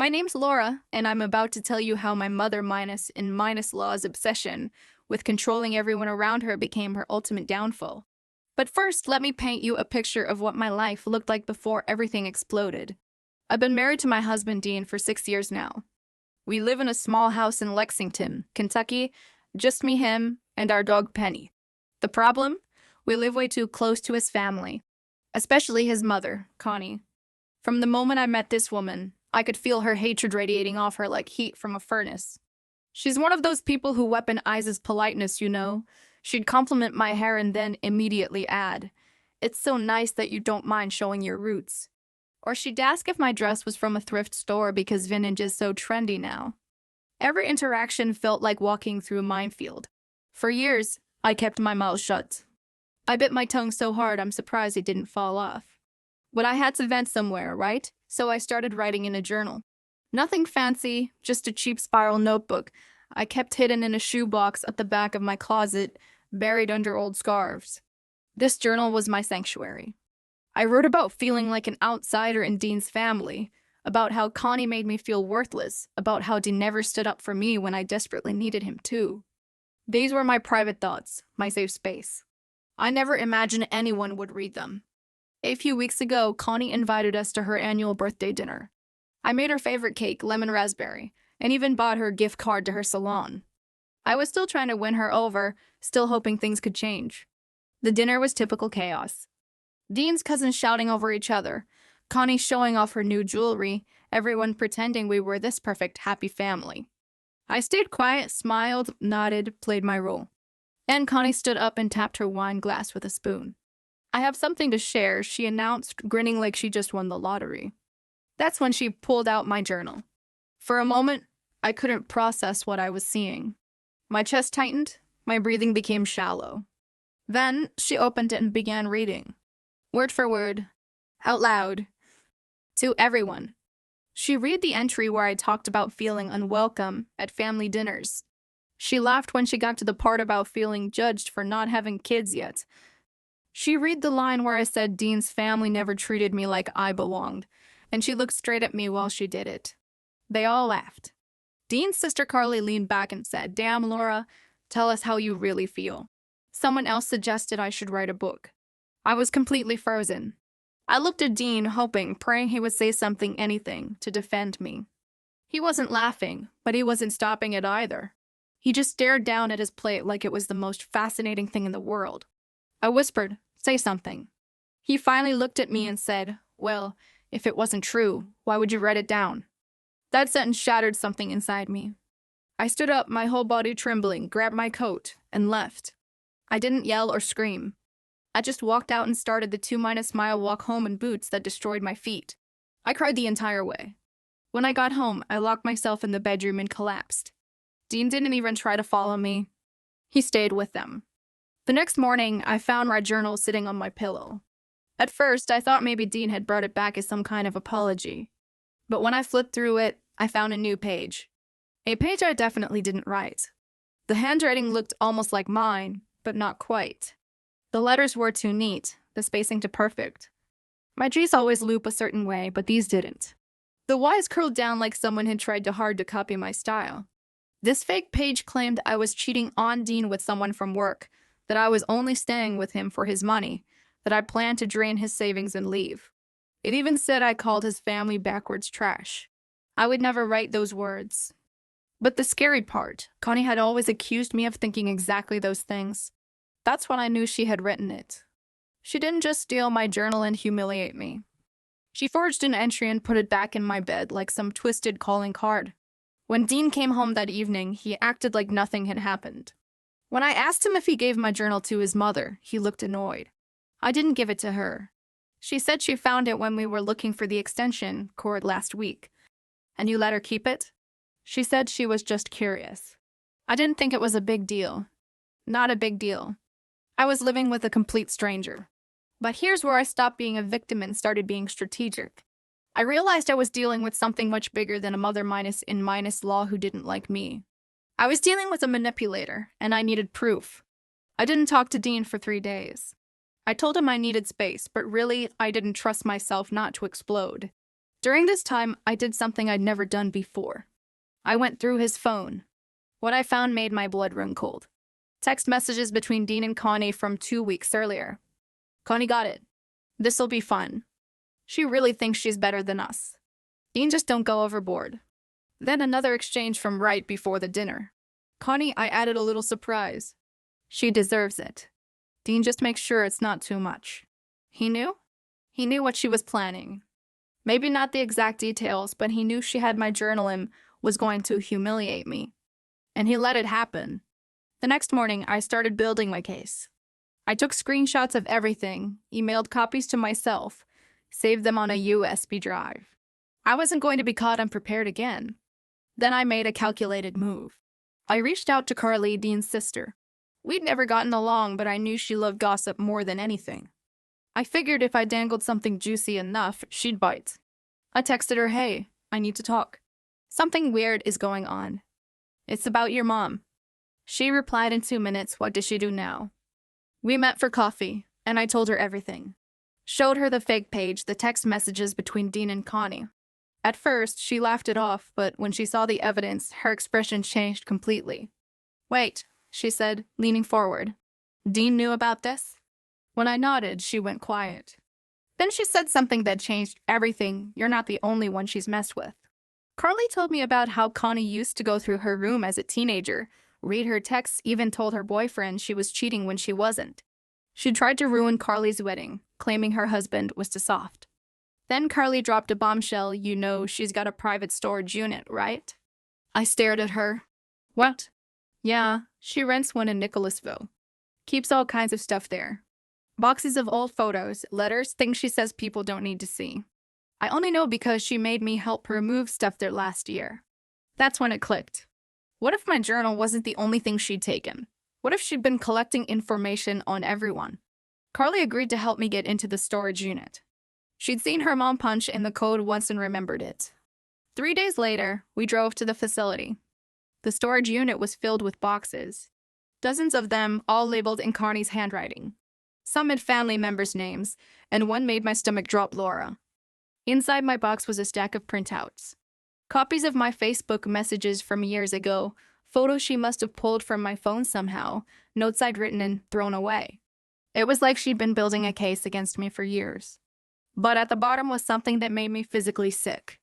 My name's Laura, and I'm about to tell you how my mother minus in minus law's obsession with controlling everyone around her became her ultimate downfall. But first, let me paint you a picture of what my life looked like before everything exploded. I've been married to my husband Dean for 6 years now. We live in a small house in Lexington, Kentucky, just me, him, and our dog Penny. The problem? We live way too close to his family, especially his mother, Connie. From the moment I met this woman, I could feel her hatred radiating off her like heat from a furnace. She's one of those people who weaponizes politeness, you know. She'd compliment my hair and then immediately add, "It's so nice that you don't mind showing your roots." Or she'd ask if my dress was from a thrift store because vintage is so trendy now. Every interaction felt like walking through a minefield. For years, I kept my mouth shut. I bit my tongue so hard I'm surprised it didn't fall off. But I had to vent somewhere, right? So I started writing in a journal. Nothing fancy, just a cheap spiral notebook I kept hidden in a shoebox at the back of my closet, buried under old scarves. This journal was my sanctuary. I wrote about feeling like an outsider in Dean's family, about how Connie made me feel worthless, about how Dean never stood up for me when I desperately needed him to. These were my private thoughts, my safe space. I never imagined anyone would read them. A few weeks ago, Connie invited us to her annual birthday dinner. I made her favorite cake, lemon raspberry, and even bought her a gift card to her salon. I was still trying to win her over, still hoping things could change. The dinner was typical chaos. Dean's cousins shouting over each other, Connie showing off her new jewelry, everyone pretending we were this perfect, happy family. I stayed quiet, smiled, nodded, played my role. And Connie stood up and tapped her wine glass with a spoon. "I have something to share," she announced, grinning like she just won the lottery. That's when she pulled out my journal. For a moment, I couldn't process what I was seeing. My chest tightened, my breathing became shallow. Then she opened it and began reading. Word for word, out loud, to everyone. She read the entry where I talked about feeling unwelcome at family dinners. She laughed when she got to the part about feeling judged for not having kids yet. She read the line where I said Dean's family never treated me like I belonged, and she looked straight at me while she did it. They all laughed. Dean's sister Carly leaned back and said, "Damn, Laura, tell us how you really feel." Someone else suggested I should write a book. I was completely frozen. I looked at Dean, hoping, praying he would say something, anything, to defend me. He wasn't laughing, but he wasn't stopping it either. He just stared down at his plate like it was the most fascinating thing in the world. I whispered, "Say something." He finally looked at me and said, "Well, if it wasn't true, why would you write it down?" That sentence shattered something inside me. I stood up, my whole body trembling, grabbed my coat, and left. I didn't yell or scream. I just walked out and started the 2-mile walk home in boots that destroyed my feet. I cried the entire way. When I got home, I locked myself in the bedroom and collapsed. Dean didn't even try to follow me. He stayed with them. The next morning, I found my journal sitting on my pillow. At first, I thought maybe Dean had brought it back as some kind of apology. But when I flipped through it, I found a new page. A page I definitely didn't write. The handwriting looked almost like mine, but not quite. The letters were too neat, the spacing too perfect. My G's always loop a certain way, but these didn't. The Y's curled down like someone had tried too hard to copy my style. This fake page claimed I was cheating on Dean with someone from work, that I was only staying with him for his money, that I planned to drain his savings and leave. It even said I called his family backwards trash. I would never write those words. But the scary part, Connie had always accused me of thinking exactly those things. That's when I knew she had written it. She didn't just steal my journal and humiliate me. She forged an entry and put it back in my bed like some twisted calling card. When Dean came home that evening, he acted like nothing had happened. When I asked him if he gave my journal to his mother, he looked annoyed. I didn't give it to her. She said she found it when we were looking for the extension cord last week. "And you let her keep it?" She said she was just curious. I didn't think it was a big deal. Not a big deal. I was living with a complete stranger. But here's where I stopped being a victim and started being strategic. I realized I was dealing with something much bigger than a mother minus in minus law who didn't like me. I was dealing with a manipulator, and I needed proof. I didn't talk to Dean for 3 days. I told him I needed space, but really, I didn't trust myself not to explode. During this time, I did something I'd never done before. I went through his phone. What I found made my blood run cold. Text messages between Dean and Connie from 2 weeks earlier. Connie got it. This'll be fun. She really thinks she's better than us. Dean, just don't go overboard. Then another exchange from right before the dinner. Connie, I added a little surprise. She deserves it. Dean, just make sure it's not too much. He knew? He knew what she was planning. Maybe not the exact details, but he knew she had my journal and was going to humiliate me. And he let it happen. The next morning, I started building my case. I took screenshots of everything, emailed copies to myself, saved them on a USB drive. I wasn't going to be caught unprepared again. Then I made a calculated move. I reached out to Carly, Dean's sister. We'd never gotten along, but I knew she loved gossip more than anything. I figured if I dangled something juicy enough, she'd bite. I texted her, hey, I need to talk. Something weird is going on. It's about your mom. She replied in 2 minutes, what does she do now? We met for coffee, and I told her everything. Showed her the fake page, the text messages between Dean and Connie. At first, she laughed it off, but when she saw the evidence, her expression changed completely. Wait, she said, leaning forward. Dean knew about this? When I nodded, she went quiet. Then she said something that changed everything. You're not the only one she's messed with. Carly told me about how Connie used to go through her room as a teenager, read her texts, even told her boyfriend she was cheating when she wasn't. She tried to ruin Carly's wedding, claiming her husband was too soft. Then Carly dropped a bombshell, you know she's got a private storage unit, right? I stared at her. What? Yeah, she rents one in Nicholasville. Keeps all kinds of stuff there. Boxes of old photos, letters, things she says people don't need to see. I only know because she made me help her move stuff there last year. That's when it clicked. What if my journal wasn't the only thing she'd taken? What if she'd been collecting information on everyone? Carly agreed to help me get into the storage unit. She'd seen her mom punch in the code once and remembered it. 3 days later, we drove to the facility. The storage unit was filled with boxes. Dozens of them, all labeled in Connie's handwriting. Some had family members' names, and one made my stomach drop, Laura. Inside my box was a stack of printouts. Copies of my Facebook messages from years ago, photos she must have pulled from my phone somehow, notes I'd written and thrown away. It was like she'd been building a case against me for years. But at the bottom was something that made me physically sick.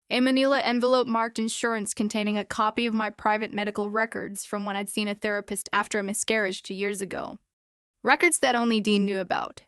A manila envelope marked insurance containing a copy of my private medical records from when I'd seen a therapist after a miscarriage 2 years ago. Records that only Dean knew about.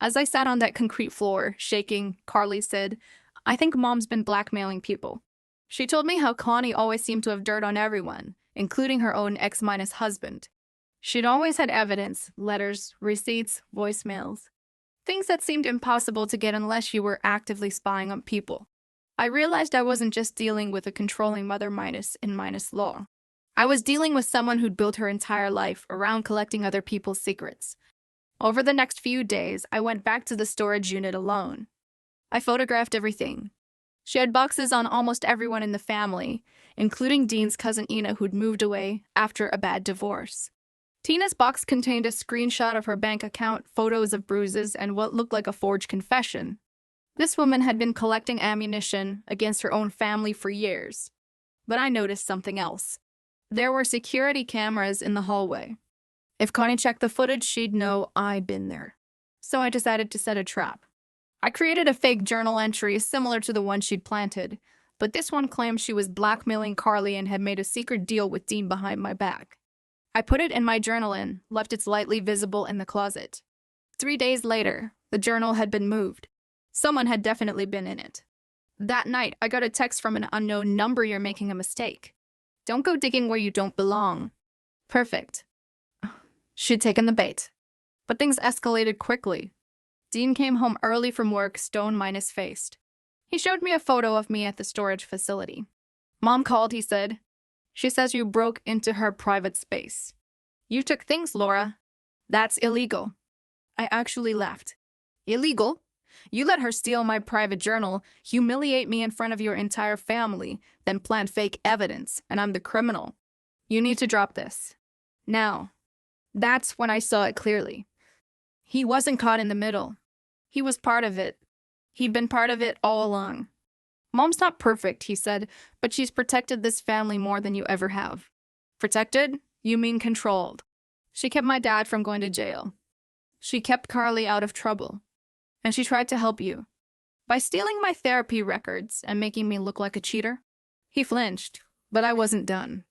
As I sat on that concrete floor, shaking, Carly said, I think Mom's been blackmailing people. She told me how Connie always seemed to have dirt on everyone, including her own ex-husband. She'd always had evidence, letters, receipts, voicemails. Things that seemed impossible to get unless you were actively spying on people. I realized I wasn't just dealing with a controlling mother in law. I was dealing with someone who'd built her entire life around collecting other people's secrets. Over the next few days, I went back to the storage unit alone. I photographed everything. She had boxes on almost everyone in the family, including Dean's cousin Ina, who'd moved away after a bad divorce. Tina's box contained a screenshot of her bank account, photos of bruises, and what looked like a forged confession. This woman had been collecting ammunition against her own family for years. But I noticed something else. There were security cameras in the hallway. If Connie checked the footage, she'd know I'd been there. So I decided to set a trap. I created a fake journal entry similar to the one she'd planted, but this one claimed she was blackmailing Carly and had made a secret deal with Dean behind my back. I put it in my journal and left it lightly visible in the closet. 3 days later, the journal had been moved. Someone had definitely been in it. That night, I got a text from an unknown number, you're making a mistake. Don't go digging where you don't belong. Perfect. She'd taken the bait. But things escalated quickly. Dean came home early from work, stone-faced. He showed me a photo of me at the storage facility. Mom called, he said. She says you broke into her private space. You took things, Laura. That's illegal. I actually laughed. Illegal? You let her steal my private journal, humiliate me in front of your entire family, then plant fake evidence, and I'm the criminal. You need to drop this. Now. That's when I saw it clearly. He wasn't caught in the middle. He was part of it. He'd been part of it all along. Mom's not perfect, he said, but she's protected this family more than you ever have. Protected? You mean controlled. She kept my dad from going to jail. She kept Carly out of trouble. And she tried to help you. By stealing my therapy records and making me look like a cheater? He flinched, but I wasn't done.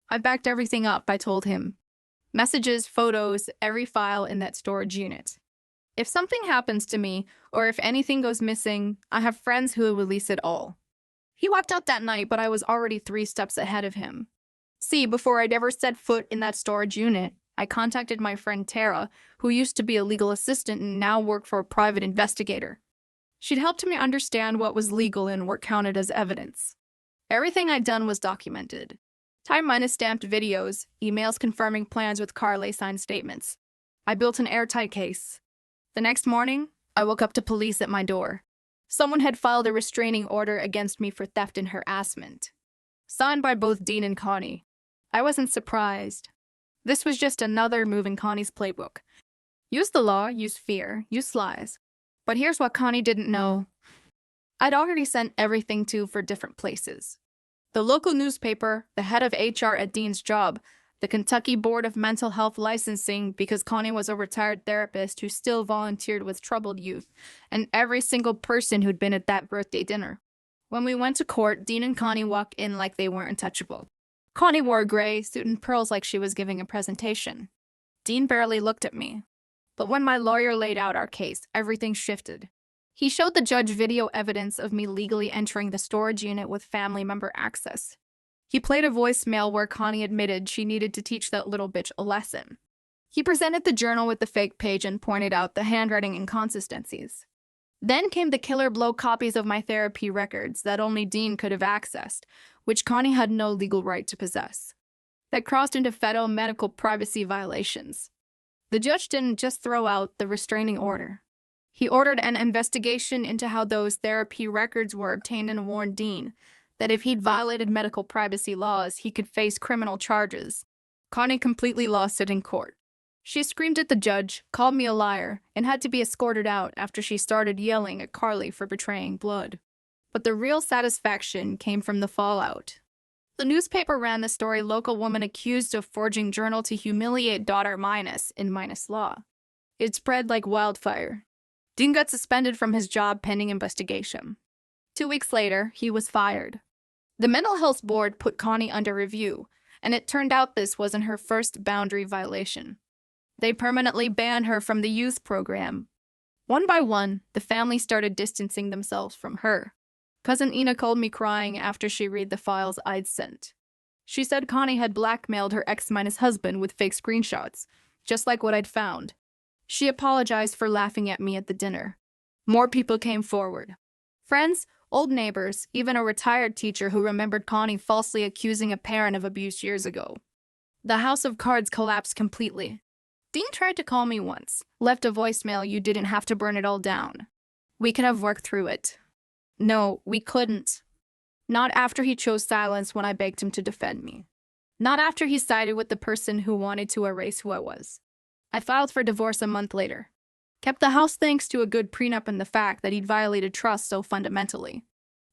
I backed everything up, I told him. Messages, photos, every file in that storage unit. If something happens to me, or if anything goes missing, I have friends who will release it all. He walked out that night, but I was already 3 steps ahead of him. See, before I'd ever set foot in that storage unit, I contacted my friend Tara, who used to be a legal assistant and now worked for a private investigator. She'd helped me understand what was legal and what counted as evidence. Everything I'd done was documented. Time-minus stamped videos, emails confirming plans with Carly signed statements. I built an airtight case. The next morning, I woke up to police at my door. Someone had filed a restraining order against me for theft and harassment. Signed by both Dean and Connie. I wasn't surprised. This was just another move in Connie's playbook. Use the law, use fear, use lies. But here's what Connie didn't know. I'd already sent everything to for different places. The local newspaper, the head of HR at Dean's job, the Kentucky Board of Mental Health Licensing because Connie was a retired therapist who still volunteered with troubled youth, and every single person who'd been at that birthday dinner. When we went to court, Dean and Connie walked in like they weren't untouchable. Connie wore a gray suit and pearls like she was giving a presentation. Dean barely looked at me. But when my lawyer laid out our case, everything shifted. He showed the judge video evidence of me legally entering the storage unit with family member access. He played a voicemail where Connie admitted she needed to teach that little bitch a lesson. He presented the journal with the fake page and pointed out the handwriting inconsistencies. Then came the killer blow copies of my therapy records that only Dean could have accessed, which Connie had no legal right to possess. That crossed into federal medical privacy violations. The judge didn't just throw out the restraining order. He ordered an investigation into how those therapy records were obtained and warned Dean that if he'd violated medical privacy laws, he could face criminal charges. Connie completely lost it in court. She screamed at the judge, called me a liar, and had to be escorted out after she started yelling at Carly for betraying blood. But the real satisfaction came from the fallout. The newspaper ran the story local woman accused of forging journal to humiliate daughter minus in minus law. It spread like wildfire. Dean got suspended from his job pending investigation. 2 weeks later, he was fired. The mental health board put Connie under review, and it turned out this wasn't her first boundary violation. They permanently banned her from the youth program. One by one, the family started distancing themselves from her. Cousin Ina called me crying after she read the files I'd sent. She said Connie had blackmailed her ex-husband with fake screenshots, just like what I'd found. She apologized for laughing at me at the dinner. More people came forward. Friends, old neighbors, even a retired teacher who remembered Connie falsely accusing a parent of abuse years ago. The house of cards collapsed completely. Dean tried to call me once, left a voicemail. You didn't have to burn it all down. We could have worked through it. No, we couldn't. Not after he chose silence when I begged him to defend me. Not after he sided with the person who wanted to erase who I was. I filed for divorce a month later. Kept the house thanks to a good prenup and the fact that he'd violated trust so fundamentally.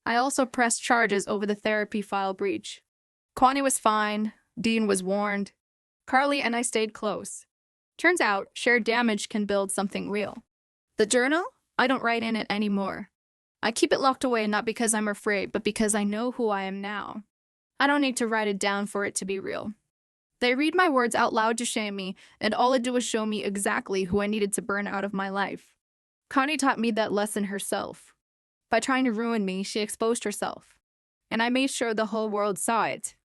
I also pressed charges over the therapy file breach. Connie was fine. Dean was warned. Carly and I stayed close. Turns out, shared damage can build something real. The journal? I don't write in it anymore. I keep it locked away not because I'm afraid, but because I know who I am now. I don't need to write it down for it to be real. They read my words out loud to shame me, and all it did was show me exactly who I needed to burn out of my life. Connie taught me that lesson herself. By trying to ruin me, she exposed herself. And I made sure the whole world saw it.